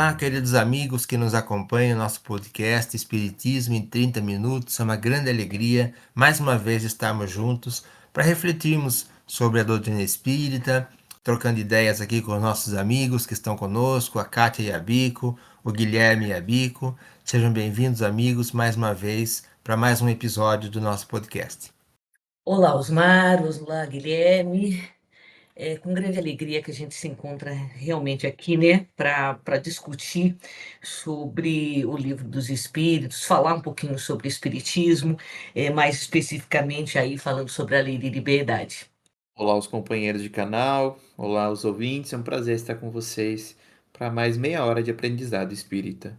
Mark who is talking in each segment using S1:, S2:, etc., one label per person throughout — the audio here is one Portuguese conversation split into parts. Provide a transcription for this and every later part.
S1: Olá, queridos amigos que nos acompanham no nosso podcast Espiritismo em 30 minutos. É uma grande alegria mais uma vez estarmos juntos para refletirmos sobre a doutrina espírita, trocando ideias aqui com os nossos amigos que estão conosco, a Kátia Yabico, o Guilherme Yabico. Sejam bem-vindos, amigos, mais uma vez para mais um episódio do nosso podcast.
S2: Olá, Osmar, olá, Guilherme. É com grande alegria que a gente se encontra realmente aqui, né, para discutir sobre o Livro dos Espíritos, falar um pouquinho sobre Espiritismo, mais especificamente aí falando sobre a Lei de Liberdade.
S3: Olá, os companheiros de canal, olá, os ouvintes, é um prazer estar com vocês para mais meia hora de aprendizado espírita.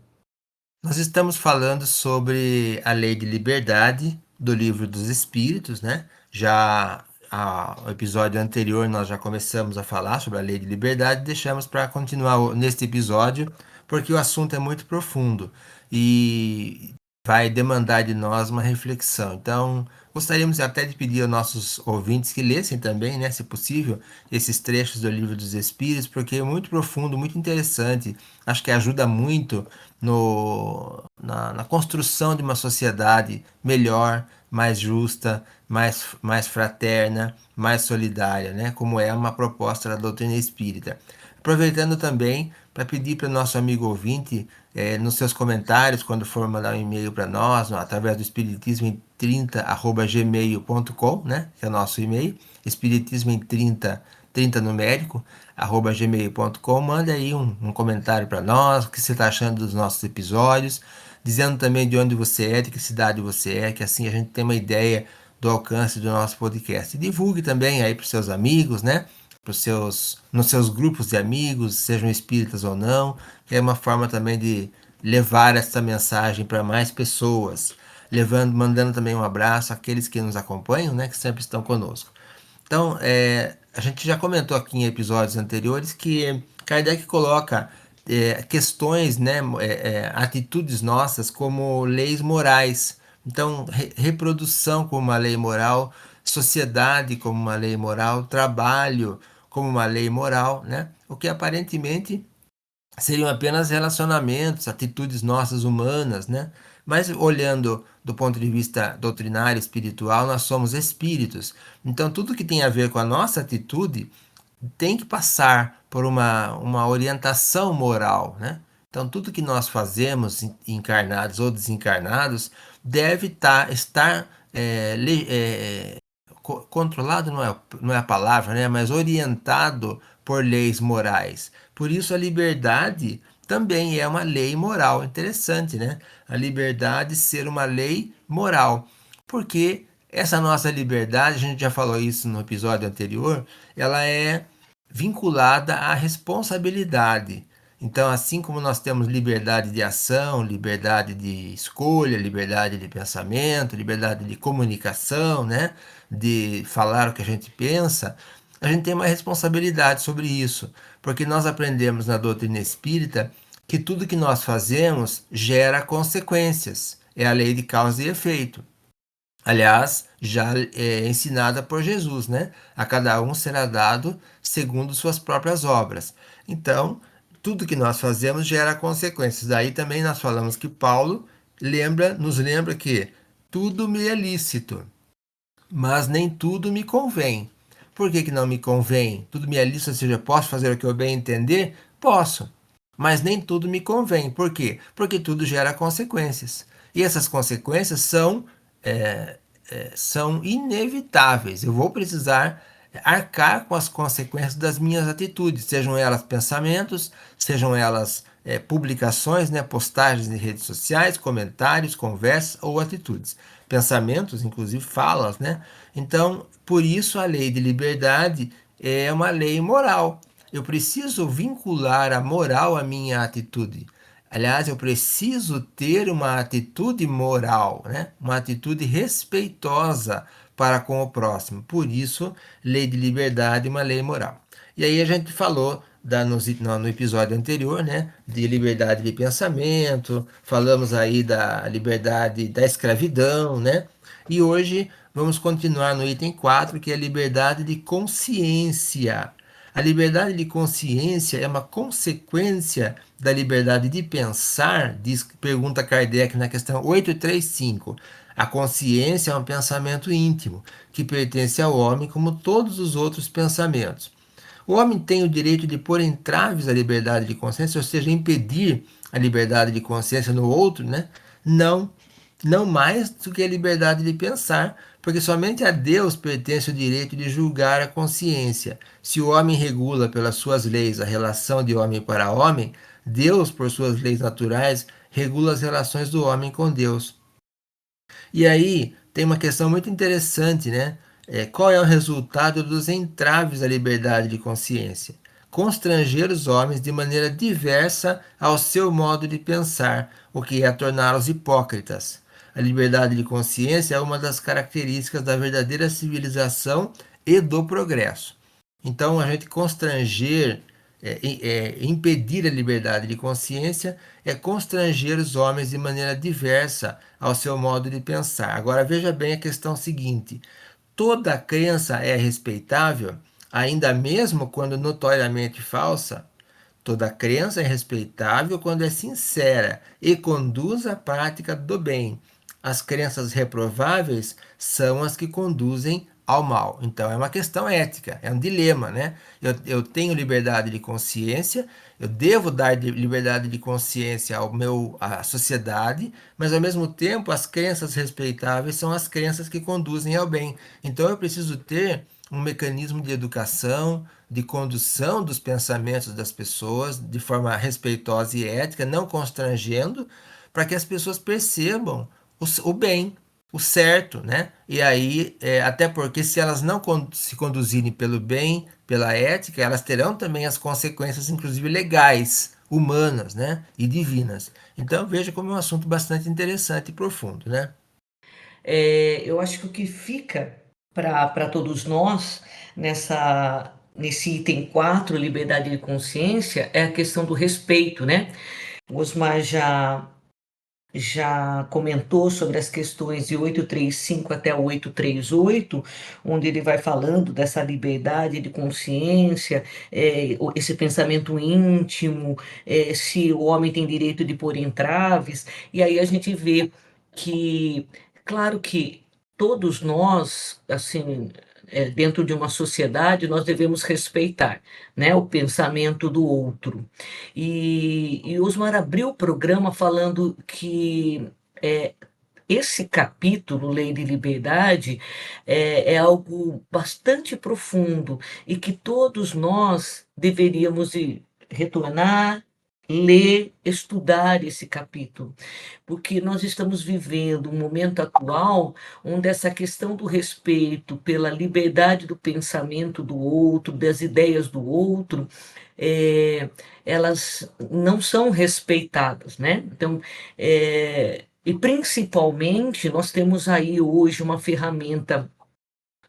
S1: Nós estamos falando sobre a Lei de Liberdade do Livro dos Espíritos, né? O episódio anterior nós já começamos a falar sobre a Lei de Liberdade, deixamos para continuar neste episódio, porque o assunto é muito profundo e vai demandar de nós uma reflexão. Então, gostaríamos até de pedir aos nossos ouvintes que lessem também, né, se possível, esses trechos do Livro dos Espíritos, porque é muito profundo, muito interessante. Acho que ajuda muito na construção de uma sociedade melhor, mais justa, mais fraterna, mais solidária, né? Como é uma proposta da doutrina espírita. Aproveitando também para pedir para o nosso amigo ouvinte, nos seus comentários, quando for mandar um e-mail para nós, através do espiritismo em 30@gmail.com, né? Que é o nosso e-mail, espiritismo em 30 numérico, gmail.com. Manda aí um comentário para nós, o que você está achando dos nossos episódios, dizendo também de onde você é, de que cidade você é, que assim a gente tem uma ideia do alcance do nosso podcast. E divulgue também aí para os seus amigos, né? Nos seus grupos de amigos, sejam espíritas ou não, que é uma forma também de levar essa mensagem para mais pessoas, mandando também um abraço àqueles que nos acompanham, né, que sempre estão conosco. Então, a gente já comentou aqui em episódios anteriores que Kardec coloca questões, né, atitudes nossas como leis morais. Então, reprodução como uma lei moral, sociedade como uma lei moral, trabalho como uma lei moral, né? O que aparentemente seriam apenas relacionamentos, atitudes nossas humanas, né? Mas olhando do ponto de vista doutrinário, espiritual, nós somos espíritos. Então, tudo que tem a ver com a nossa atitude tem que passar por uma orientação moral, né? Então, tudo que nós fazemos, encarnados ou desencarnados, deve estar controlado, não é a palavra, né? Mas orientado por leis morais. Por isso, a liberdade também é uma lei moral. Interessante, né? A liberdade ser uma lei moral. Porque essa nossa liberdade, a gente já falou isso no episódio anterior, ela é vinculada à responsabilidade. Então, assim como nós temos liberdade de ação, liberdade de escolha, liberdade de pensamento, liberdade de comunicação, né? De falar o que a gente pensa, a gente tem uma responsabilidade sobre isso, porque nós aprendemos na doutrina espírita que tudo que nós fazemos gera consequências. É a lei de causa e efeito. Aliás, já é ensinada por Jesus, né? A cada um será dado segundo suas próprias obras. Então, tudo que nós fazemos gera consequências. Daí também nós falamos que Paulo nos lembra que tudo me é lícito, mas nem tudo me convém. Por que não me convém? Tudo me é lícito, ou seja, posso fazer o que eu bem entender? Posso, mas nem tudo me convém. Por quê? Porque tudo gera consequências. E essas consequências são inevitáveis. Eu vou precisar arcar com as consequências das minhas atitudes, sejam elas pensamentos, sejam elas publicações, né, postagens em redes sociais, comentários, conversas ou atitudes. Pensamentos, inclusive falas, né? Então, por isso a lei de liberdade é uma lei moral. Eu preciso vincular a moral à minha atitude. Aliás, eu preciso ter uma atitude moral, né? Uma atitude respeitosa para com o próximo. Por isso, lei de liberdade é uma lei moral. E aí a gente falou no episódio anterior, né, de liberdade de pensamento, falamos aí da liberdade da escravidão, né? E hoje vamos continuar no item 4, que é a liberdade de consciência. A liberdade de consciência é uma consequência da liberdade de pensar, pergunta Kardec na questão 835. A consciência é um pensamento íntimo, que pertence ao homem como todos os outros pensamentos. O homem tem o direito de pôr entraves à liberdade de consciência, ou seja, impedir a liberdade de consciência no outro, né? Não, não mais do que a liberdade de pensar, porque somente a Deus pertence o direito de julgar a consciência. Se o homem regula pelas suas leis a relação de homem para homem, Deus, por suas leis naturais, regula as relações do homem com Deus. E aí tem uma questão muito interessante, né? Qual é o resultado dos entraves à liberdade de consciência? Constranger os homens de maneira diversa ao seu modo de pensar, o que é torná-los hipócritas. A liberdade de consciência é uma das características da verdadeira civilização e do progresso. Então, a gente constranger, impedir a liberdade de consciência é constranger os homens de maneira diversa ao seu modo de pensar. Agora, veja bem a questão seguinte: toda crença é respeitável, ainda mesmo quando notoriamente falsa? Toda crença é respeitável quando é sincera e conduz à prática do bem. As crenças reprováveis são as que conduzem ao mal. Então é uma questão ética, é um dilema, né? Eu tenho liberdade de consciência, eu devo dar liberdade de consciência à sociedade, mas ao mesmo tempo as crenças respeitáveis são as crenças que conduzem ao bem. Então eu preciso ter um mecanismo de educação, de condução dos pensamentos das pessoas de forma respeitosa e ética, não constrangendo, para que as pessoas percebam o bem, o certo, né? E aí, até porque se elas não se conduzirem pelo bem, pela ética, elas terão também as consequências, inclusive legais, humanas, né? E divinas. Então veja como é um assunto bastante interessante e profundo, né?
S2: Eu acho que o que fica para todos nós nesse item 4, liberdade de consciência, é a questão do respeito, né? O Osmar já comentou sobre as questões de 835 até o 838, onde ele vai falando dessa liberdade de consciência, esse pensamento íntimo, se o homem tem direito de pôr entraves, e aí a gente vê que, claro que todos nós, assim, dentro de uma sociedade, nós devemos respeitar, né, o pensamento do outro. E Osmar abriu o programa falando que esse capítulo, Lei de Liberdade, é algo bastante profundo e que todos nós deveríamos retornar, ler, estudar esse capítulo, porque nós estamos vivendo um momento atual onde essa questão do respeito pela liberdade do pensamento do outro, das ideias do outro, é, elas não são respeitadas, né? Então, e principalmente nós temos aí hoje uma ferramenta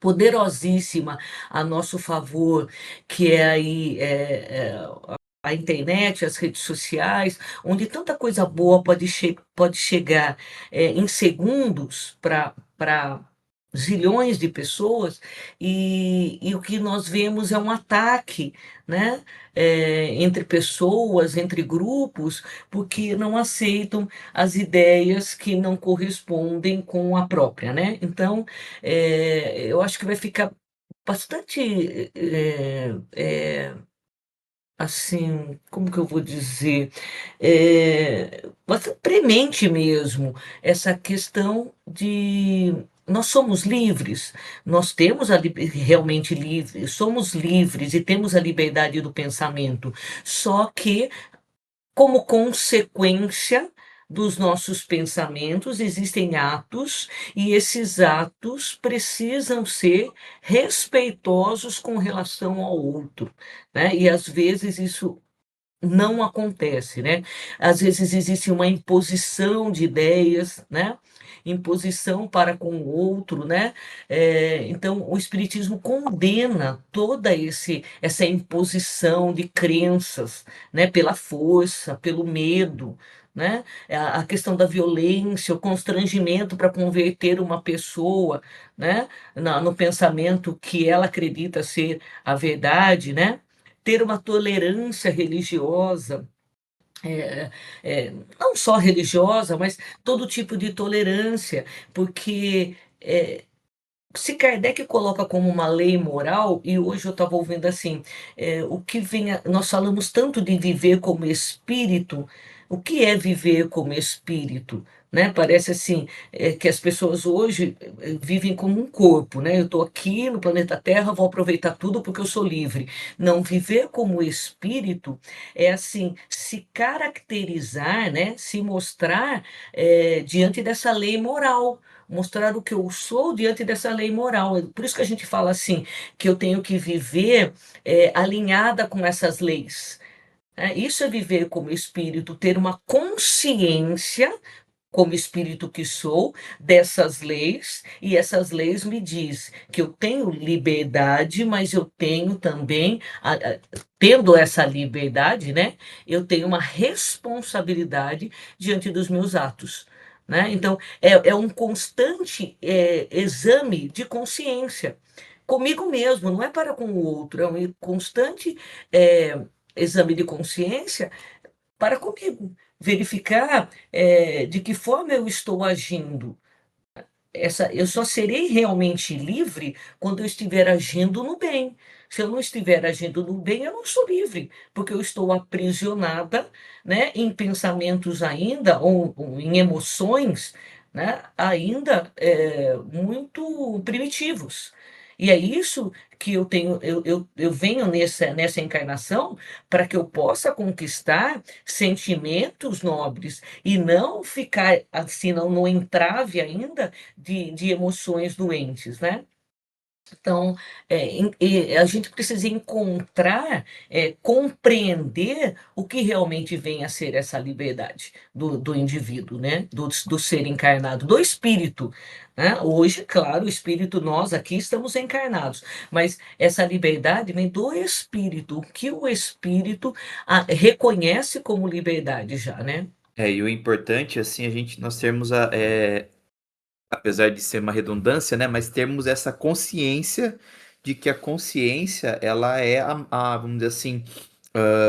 S2: poderosíssima a nosso favor, que é aí a internet, as redes sociais, onde tanta coisa boa pode chegar em segundos para zilhões de pessoas, e o que nós vemos é um ataque, né, entre pessoas, entre grupos, porque não aceitam as ideias que não correspondem com a própria, né? Então, eu acho que vai ficar bastante assim, como que eu vou dizer? Bastante premente mesmo, essa questão de nós somos livres, nós temos realmente livres, somos livres e temos a liberdade do pensamento, só que como consequência dos nossos pensamentos, existem atos, e esses atos precisam ser respeitosos com relação ao outro, né? E às vezes isso não acontece, né? Às vezes existe uma imposição de ideias, né? Imposição para com o outro, né? Então, o Espiritismo condena toda essa imposição de crenças, né? Pela força, pelo medo, né? A questão da violência, o constrangimento para converter uma pessoa, né? No pensamento que ela acredita ser a verdade, né? ter uma tolerância religiosa, é, não só religiosa, mas todo tipo de tolerância, porque se Kardec coloca como uma lei moral, e hoje eu estava ouvindo assim, o que vem nós falamos tanto de viver como espírito, o que é viver como espírito? Né? Parece assim, que as pessoas hoje vivem como um corpo, né? Eu estou aqui no planeta Terra, vou aproveitar tudo porque eu sou livre. Não, viver como espírito é assim, se caracterizar, né? Se mostrar diante dessa lei moral, mostrar o que eu sou diante dessa lei moral. Por isso que a gente fala assim, que eu tenho que viver alinhada com essas leis. Isso é viver como espírito, ter uma consciência, como espírito que sou, dessas leis, e essas leis me diz que eu tenho liberdade, mas eu tenho também, tendo essa liberdade, né, eu tenho uma responsabilidade diante dos meus atos. Né? Então, é um constante exame de consciência comigo mesmo, não é para com o outro, é um constante é, exame de consciência para comigo, verificar de que forma eu estou agindo. Eu só serei realmente livre quando eu estiver agindo no bem. Se eu não estiver agindo no bem, eu não sou livre, porque eu estou aprisionada, né, em pensamentos ainda, ou em emoções, né, ainda muito primitivos. E é isso que eu tenho, eu venho nessa encarnação para que eu possa conquistar sentimentos nobres e não ficar assim, não, no entrave ainda de emoções doentes, né? Então, a gente precisa encontrar, compreender o que realmente vem a ser essa liberdade do indivíduo, né? Do ser encarnado, do espírito. Né? Hoje, claro, o espírito, nós aqui estamos encarnados, mas essa liberdade vem do espírito, o que o espírito reconhece como liberdade já, né?
S3: E o importante, assim, nós termos apesar de ser uma redundância, né, mas termos essa consciência de que a consciência, ela é vamos dizer assim,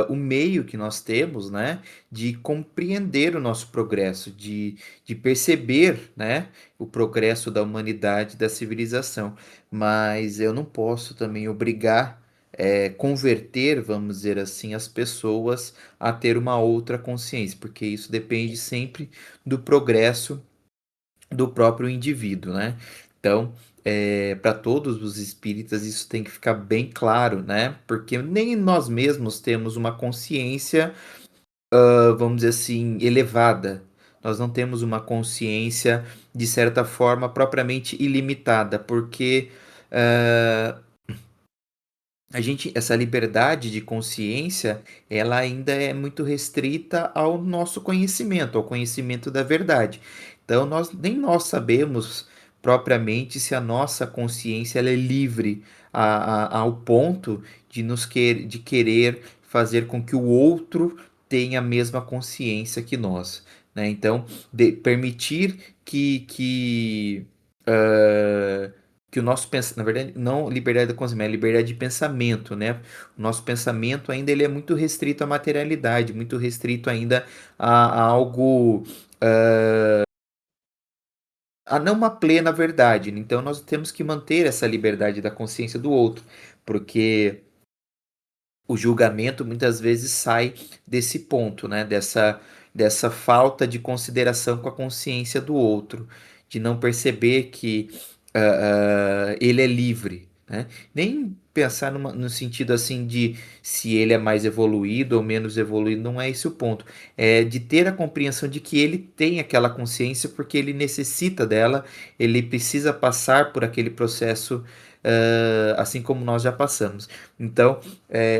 S3: o meio que nós temos, né, de compreender o nosso progresso, de perceber, né, o progresso da humanidade, da civilização. Mas eu não posso também obrigar, converter, vamos dizer assim, as pessoas a ter uma outra consciência, porque isso depende sempre do progresso do próprio indivíduo, né? Então, para todos os espíritas isso tem que ficar bem claro, né? Porque nem nós mesmos temos uma consciência, vamos dizer assim, elevada. Nós não temos uma consciência, de certa forma, propriamente ilimitada, porque essa liberdade de consciência, ela ainda é muito restrita ao nosso conhecimento, ao conhecimento da verdade. Então, nem nós sabemos propriamente se a nossa consciência ela é livre ao ponto de querer fazer com que o outro tenha a mesma consciência que nós, né? Então, permitir que o nosso pensamento, na verdade, não liberdade da consciência, é liberdade de pensamento, né? O nosso pensamento ainda ele é muito restrito à materialidade, muito restrito ainda a algo, a não uma plena verdade. Então nós temos que manter essa liberdade da consciência do outro, porque o julgamento muitas vezes sai desse ponto, né? Dessa falta de consideração com a consciência do outro, de não perceber que ele é livre, né? Nem pensar no sentido assim de se ele é mais evoluído ou menos evoluído, não é esse o ponto. É de ter a compreensão de que ele tem aquela consciência porque ele necessita dela, ele precisa passar por aquele processo, assim como nós já passamos. Então,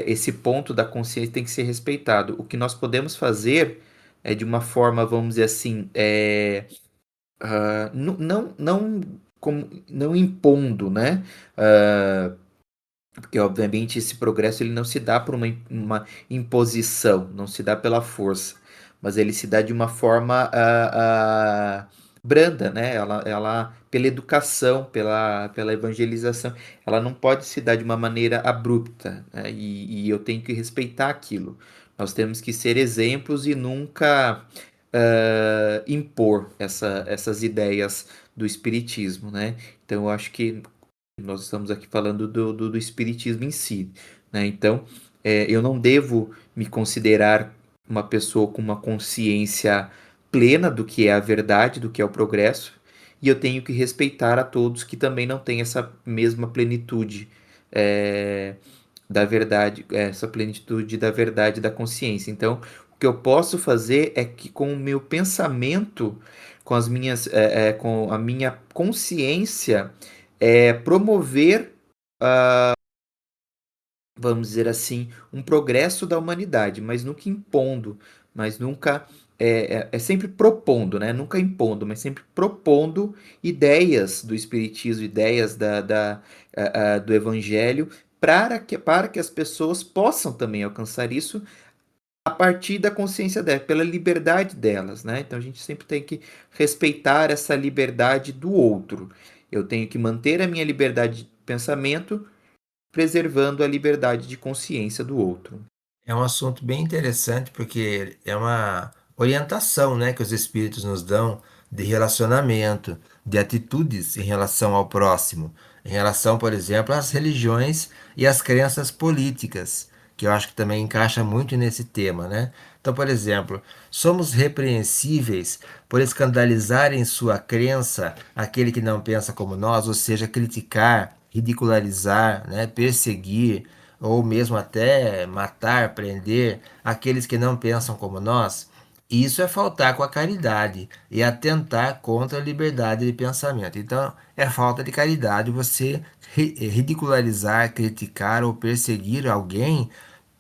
S3: esse ponto da consciência tem que ser respeitado. O que nós podemos fazer é de uma forma, vamos dizer assim, não impondo, né? Porque, obviamente, esse progresso ele não se dá por uma imposição, não se dá pela força, mas ele se dá de uma forma branda, né? Ela pela educação, pela evangelização, ela não pode se dar de uma maneira abrupta, né? E eu tenho que respeitar aquilo. Nós temos que ser exemplos e nunca impor essas ideias do espiritismo, né? Então eu acho que nós estamos aqui falando do espiritismo em si, né? Então eu não devo me considerar uma pessoa com uma consciência plena do que é a verdade, do que é o progresso, e eu tenho que respeitar a todos que também não têm essa mesma plenitude é, da verdade, essa plenitude da verdade da consciência. Então, o que eu posso fazer é que com o meu pensamento, com a minha consciência, promover, vamos dizer assim, um progresso da humanidade, mas nunca impondo, mas nunca sempre propondo, né? Nunca impondo, mas sempre propondo ideias do Espiritismo, ideias do Evangelho, para que as pessoas possam também alcançar isso a partir da consciência delas, pela liberdade delas, né? Então a gente sempre tem que respeitar essa liberdade do outro. Eu tenho que manter a minha liberdade de pensamento, preservando a liberdade de consciência do outro.
S1: É um assunto bem interessante porque é uma orientação, né, que os espíritos nos dão de relacionamento, de atitudes em relação ao próximo, em relação, por exemplo, às religiões e às crenças políticas, que eu acho que também encaixa muito nesse tema, né? Então, por exemplo, somos repreensíveis por escandalizar em sua crença aquele que não pensa como nós, ou seja, criticar, ridicularizar, né, perseguir ou mesmo até matar, prender aqueles que não pensam como nós, isso é faltar com a caridade e atentar contra a liberdade de pensamento. Então, é falta de caridade você ridicularizar, criticar ou perseguir alguém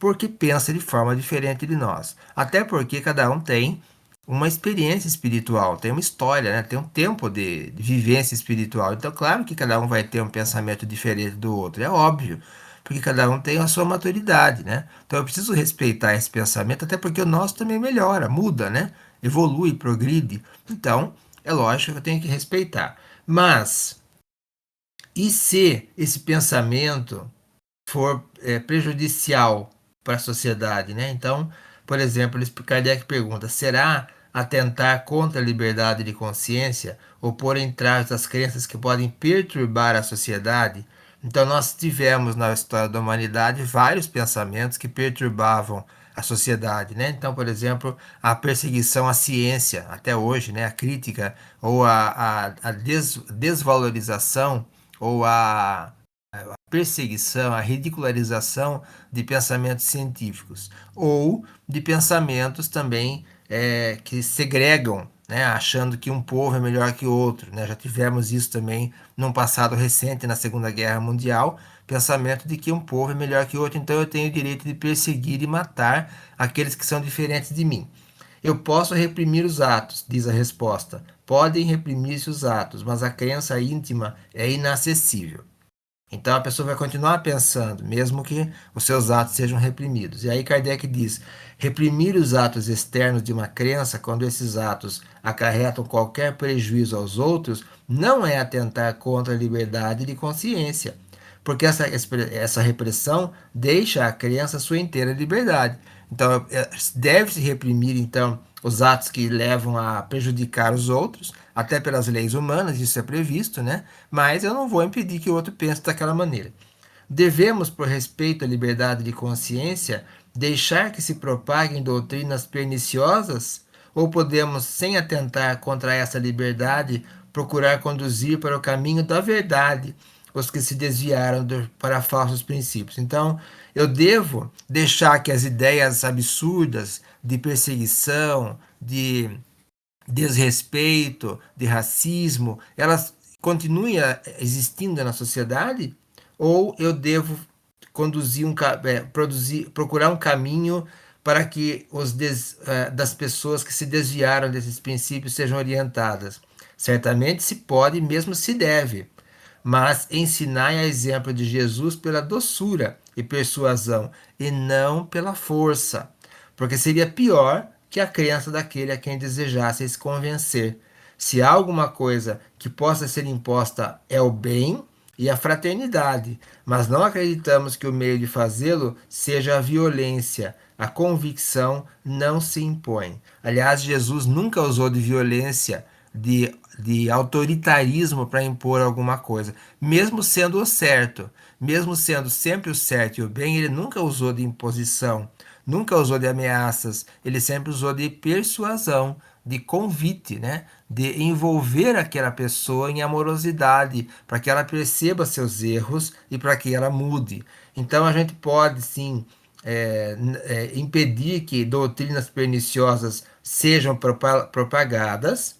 S1: porque pensa de forma diferente de nós. Até porque cada um tem uma experiência espiritual, tem uma história, né? Tem um tempo de vivência espiritual. Então, claro que cada um vai ter um pensamento diferente do outro, é óbvio, porque cada um tem a sua maturidade, né? Então, eu preciso respeitar esse pensamento, até porque o nosso também melhora, muda, né? Evolui, progride. Então, é lógico que eu tenho que respeitar. Mas, e se esse pensamento for prejudicial para a sociedade, né? Então, por exemplo, Kardec pergunta: será atentar contra a liberdade de consciência ou pôr em trás as crenças que podem perturbar a sociedade? Então, nós tivemos na história da humanidade vários pensamentos que perturbavam a sociedade, né? Então, por exemplo, a perseguição à ciência, até hoje, né? A crítica ou a desvalorização ou a perseguição, a ridicularização de pensamentos científicos ou de pensamentos também que segregam, né, achando que um povo é melhor que outro, né? Já tivemos isso também num passado recente, na Segunda Guerra Mundial, pensamento de que um povo é melhor que outro, então eu tenho o direito de perseguir e matar aqueles que são diferentes de mim. Eu posso reprimir os atos, diz a resposta. Podem reprimir-se os atos, mas a crença íntima é inacessível. Então a pessoa vai continuar pensando, mesmo que os seus atos sejam reprimidos. E aí Kardec diz: reprimir os atos externos de uma crença, quando esses atos acarretam qualquer prejuízo aos outros, não é atentar contra a liberdade de consciência, porque essa repressão deixa a crença sua inteira liberdade. Então deve-se reprimir então os atos que levam a prejudicar os outros, até pelas leis humanas, isso é previsto, né? Mas eu não vou impedir que o outro pense daquela maneira. Devemos, por respeito à liberdade de consciência, deixar que se propaguem doutrinas perniciosas? Ou podemos, sem atentar contra essa liberdade, procurar conduzir para o caminho da verdade os que se desviaram para falsos princípios? Então, eu devo deixar que as ideias absurdas de perseguição, de desrespeito, de racismo, elas continuem existindo na sociedade? Ou eu devo procurar um caminho para que das pessoas que se desviaram desses princípios sejam orientadas? Certamente se pode, mesmo se deve, mas ensinai a exemplo de Jesus pela doçura e persuasão, e não pela força, porque seria pior que a crença daquele a quem desejasse convencer. Se há alguma coisa que possa ser imposta é o bem e a fraternidade, mas não acreditamos que o meio de fazê-lo seja a violência. A convicção não se impõe. Aliás, Jesus nunca usou de violência, de autoritarismo para impor alguma coisa, mesmo sendo o certo, mesmo sendo sempre o certo e o bem, ele nunca usou de imposição, nunca usou de ameaças, ele sempre usou de persuasão, de convite, né? De envolver aquela pessoa em amorosidade, para que ela perceba seus erros e para que ela mude. Então a gente pode sim impedir que doutrinas perniciosas sejam propagadas,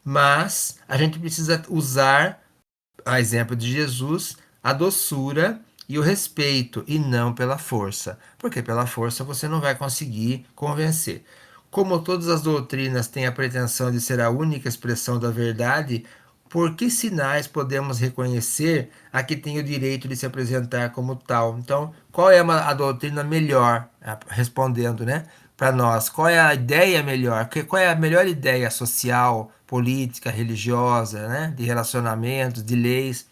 S1: mas a gente precisa usar, a exemplo de Jesus, a doçura e o respeito, e não pela força, porque pela força você não vai conseguir convencer. Como todas as doutrinas têm a pretensão de ser a única expressão da verdade, por que sinais podemos reconhecer a que tem o direito de se apresentar como tal? Então, qual é a doutrina melhor, respondendo, né, para nós? Qual é a ideia melhor? Qual é a melhor ideia social, política, religiosa, né, de relacionamentos, de leis?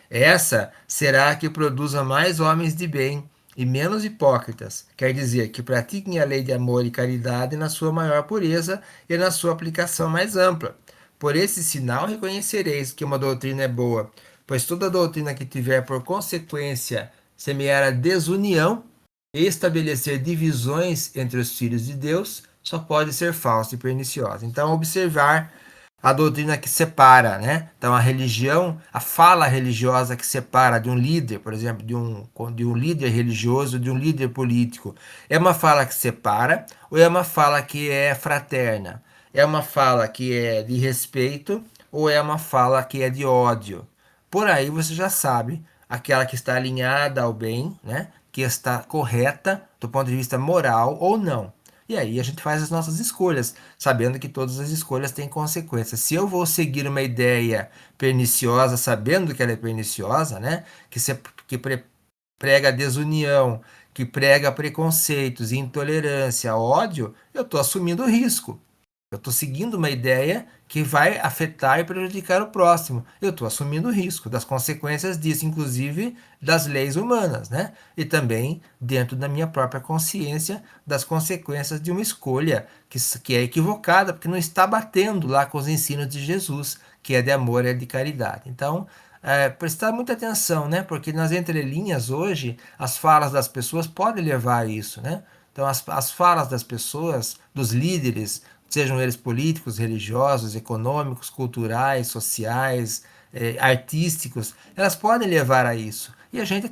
S1: Essa será a que produza mais homens de bem e menos hipócritas, quer dizer, que pratiquem a lei de amor e caridade na sua maior pureza e na sua aplicação mais ampla. Por esse sinal reconhecereis que uma doutrina é boa, pois toda doutrina que tiver por consequência semear a desunião e estabelecer divisões entre os filhos de Deus só pode ser falsa e perniciosa. Então, observar a doutrina que separa, né? Então, a religião, a fala religiosa que separa de um líder, por exemplo, de um líder religioso, de um líder político, é uma fala que separa ou é uma fala que é fraterna? É uma fala que é de respeito ou é uma fala que é de ódio? Por aí você já sabe aquela que está alinhada ao bem, né? Que está correta do ponto de vista moral ou não. E aí a gente faz as nossas escolhas, sabendo que todas as escolhas têm consequências. Se eu vou seguir uma ideia perniciosa, sabendo que ela é perniciosa, né? Que prega desunião, que prega preconceitos, intolerância, ódio, eu estou assumindo o risco. Eu estou seguindo uma ideia que vai afetar e prejudicar o próximo. Eu estou assumindo o risco das consequências disso, inclusive das leis humanas, né? E também dentro da minha própria consciência das consequências de uma escolha que é equivocada, porque não está batendo lá com os ensinos de Jesus, que é de amor e de caridade. Então, prestar muita atenção, né? Porque nas entrelinhas hoje, as falas das pessoas podem levar a isso, né? Então, as falas das pessoas, dos líderes, sejam eles políticos, religiosos, econômicos, culturais, sociais, artísticos, elas podem levar a isso. E a gente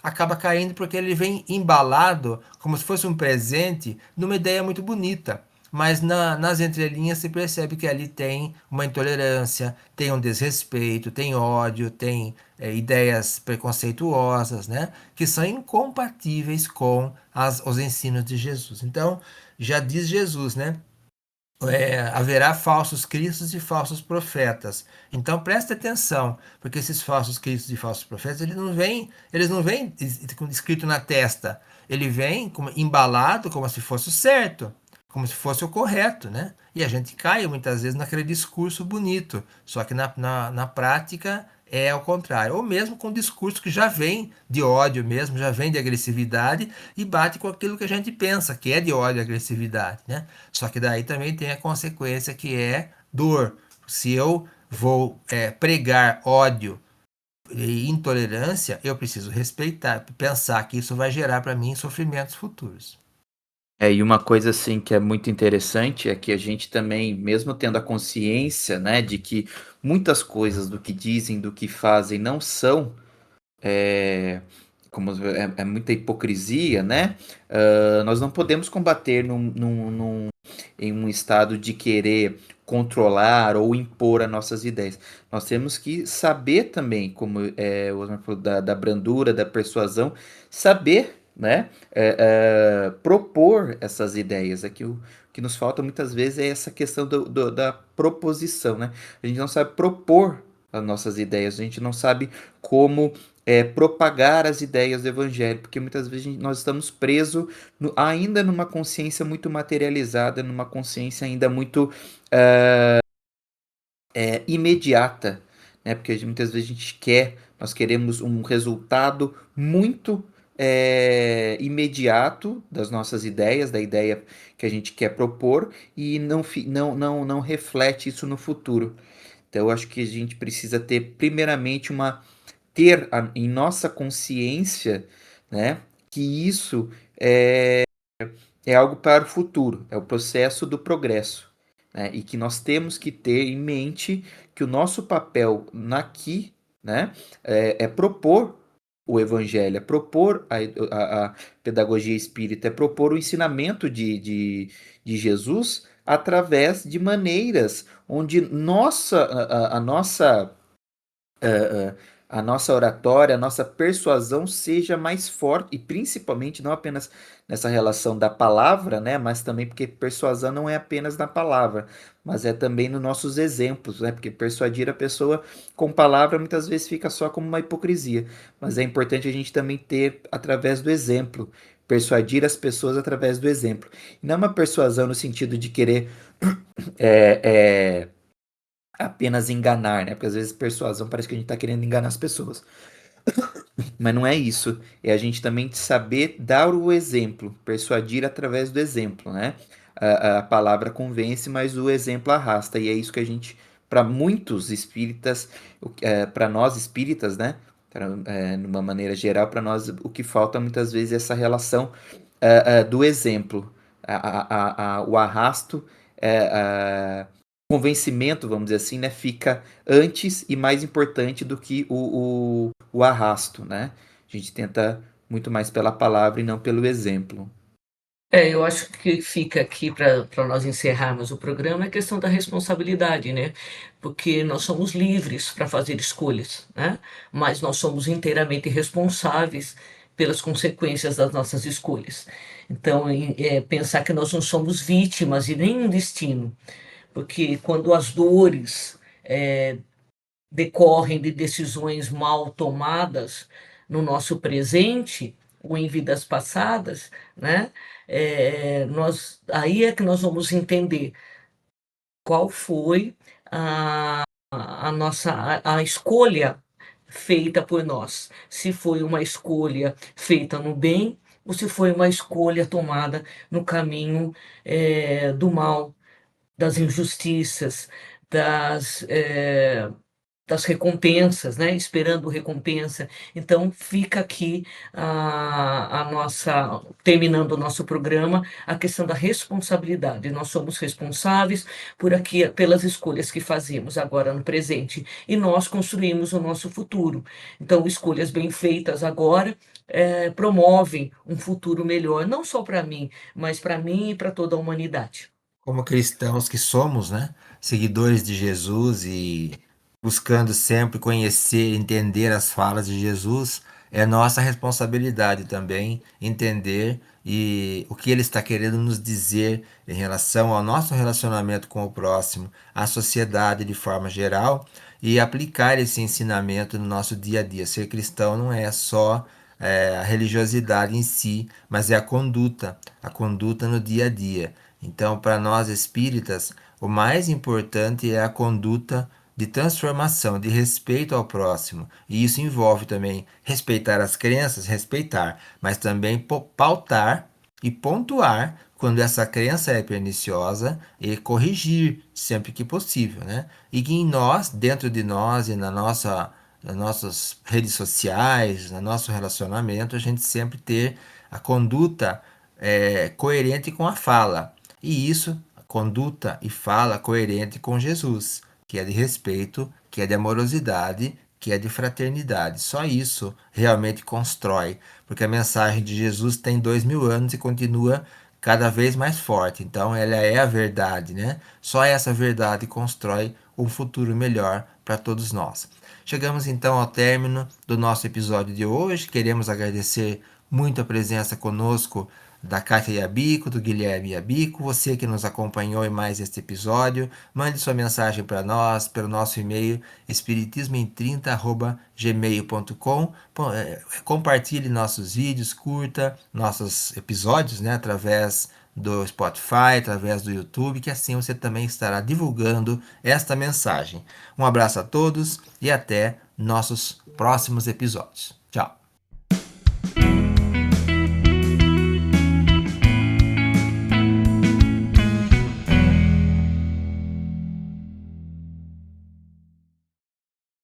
S1: acaba caindo porque ele vem embalado, como se fosse um presente, numa ideia muito bonita. Mas nas entrelinhas se percebe que ali tem uma intolerância, tem um desrespeito, tem ódio, tem ideias preconceituosas, né? Que são incompatíveis com os ensinos de Jesus. Então, já diz Jesus, né? Haverá falsos cristos e falsos profetas. Então preste atenção, porque esses falsos cristos e falsos profetas, eles não vêm escrito na testa. Ele vem embalado como se fosse o certo, como se fosse o correto, né? E a gente cai muitas vezes naquele discurso bonito, só que na prática é ao contrário. Ou mesmo com discurso que já vem de ódio mesmo, já vem de agressividade e bate com aquilo que a gente pensa, que é de ódio e agressividade, né? Só que daí também tem a consequência que é dor. Se eu vou pregar ódio e intolerância, eu preciso respeitar, pensar que isso vai gerar para mim sofrimentos futuros.
S3: E uma coisa assim que é muito interessante é que a gente também, mesmo tendo a consciência, né, de que muitas coisas do que dizem, do que fazem não são, é, como é muita hipocrisia, né? Nós não podemos combater em um estado de querer controlar ou impor as nossas ideias. Nós temos que saber também, como o Osmar falou, da brandura, da persuasão, saber, né, propor essas ideias. Aqui o que nos falta muitas vezes é essa questão da proposição, né? A gente não sabe propor as nossas ideias, a gente não sabe como propagar as ideias do evangelho, porque muitas vezes nós estamos presos ainda numa consciência muito materializada, numa consciência ainda muito imediata, né? Porque muitas vezes nós queremos um resultado muito imediato das nossas ideias, da ideia que a gente quer propor, e não reflete isso no futuro. Então, eu acho que a gente precisa ter, primeiramente, em nossa consciência, né, que isso é algo para o futuro, é o processo do progresso, né, e que nós temos que ter em mente que o nosso papel aqui, né, é propor o evangelho, é propor a pedagogia espírita, é propor o ensinamento de Jesus através de maneiras onde a nossa a nossa oratória, a nossa persuasão seja mais forte, e principalmente não apenas nessa relação da palavra, né, mas também porque persuasão não é apenas na palavra, mas é também nos nossos exemplos, né, porque persuadir a pessoa com palavra muitas vezes fica só como uma hipocrisia, mas é importante a gente também ter através do exemplo, persuadir as pessoas através do exemplo. E não é uma persuasão no sentido de querer é, apenas enganar, né? Porque às vezes persuasão parece que a gente está querendo enganar as pessoas. Mas não é isso. É a gente também saber dar o exemplo, persuadir através do exemplo, né? A palavra convence, mas o exemplo arrasta. E é isso que a gente, para muitos espíritas, para nós espíritas, né? Numa maneira geral, para nós o que falta muitas vezes é essa relação do exemplo, o arrasto, convencimento, vamos dizer assim, né, fica antes e mais importante do que o arrasto, né? A gente tenta muito mais pela palavra e não pelo exemplo.
S2: Eu acho que fica aqui para nós encerrarmos o programa a questão da responsabilidade, né? Porque nós somos livres para fazer escolhas, né? Mas nós somos inteiramente responsáveis pelas consequências das nossas escolhas. Então, pensar que nós não somos vítimas e nem um destino, porque quando as dores decorrem de decisões mal tomadas no nosso presente ou em vidas passadas, né? Aí é que nós vamos entender qual foi a nossa a escolha feita por nós. Se foi uma escolha feita no bem ou se foi uma escolha tomada no caminho do mal, das injustiças, das recompensas, né? Esperando recompensa. Então, fica aqui terminando o nosso programa, a questão da responsabilidade. Nós somos responsáveis pelas escolhas que fazemos agora no presente, e nós construímos o nosso futuro. Então, escolhas bem feitas agora promovem um futuro melhor, não só para mim, mas para mim e para toda a humanidade.
S1: Como cristãos que somos, né? Seguidores de Jesus e buscando sempre conhecer, entender as falas de Jesus, é nossa responsabilidade também entender e o que ele está querendo nos dizer em relação ao nosso relacionamento com o próximo, à sociedade de forma geral, e aplicar esse ensinamento no nosso dia a dia. Ser cristão não é só a religiosidade em si, mas é a conduta no dia a dia. Então, para nós espíritas, o mais importante é a conduta de transformação, de respeito ao próximo. E isso envolve também respeitar as crenças, respeitar, mas também pautar e pontuar quando essa crença é perniciosa e corrigir sempre que possível, né? E que em nós, dentro de nós e nas nossas redes sociais, no nosso relacionamento, a gente sempre ter a conduta coerente com a fala. E isso, conduta e fala coerente com Jesus, que é de respeito, que é de amorosidade, que é de fraternidade. Só isso realmente constrói, porque a mensagem de Jesus tem 2000 anos e continua cada vez mais forte. Então, ela é a verdade, né? Só essa verdade constrói um futuro melhor para todos nós. Chegamos então ao término do nosso episódio de hoje. Queremos agradecer muito a presença conosco da Kátia Yabico, do Guilherme Yabico, você que nos acompanhou em mais este episódio, mande sua mensagem para nós pelo nosso e-mail espiritismoem30@gmail.com. Compartilhe nossos vídeos, curta nossos episódios, né, através do Spotify, através do YouTube, que assim você também estará divulgando esta mensagem. Um abraço a todos e até nossos próximos episódios. Tchau!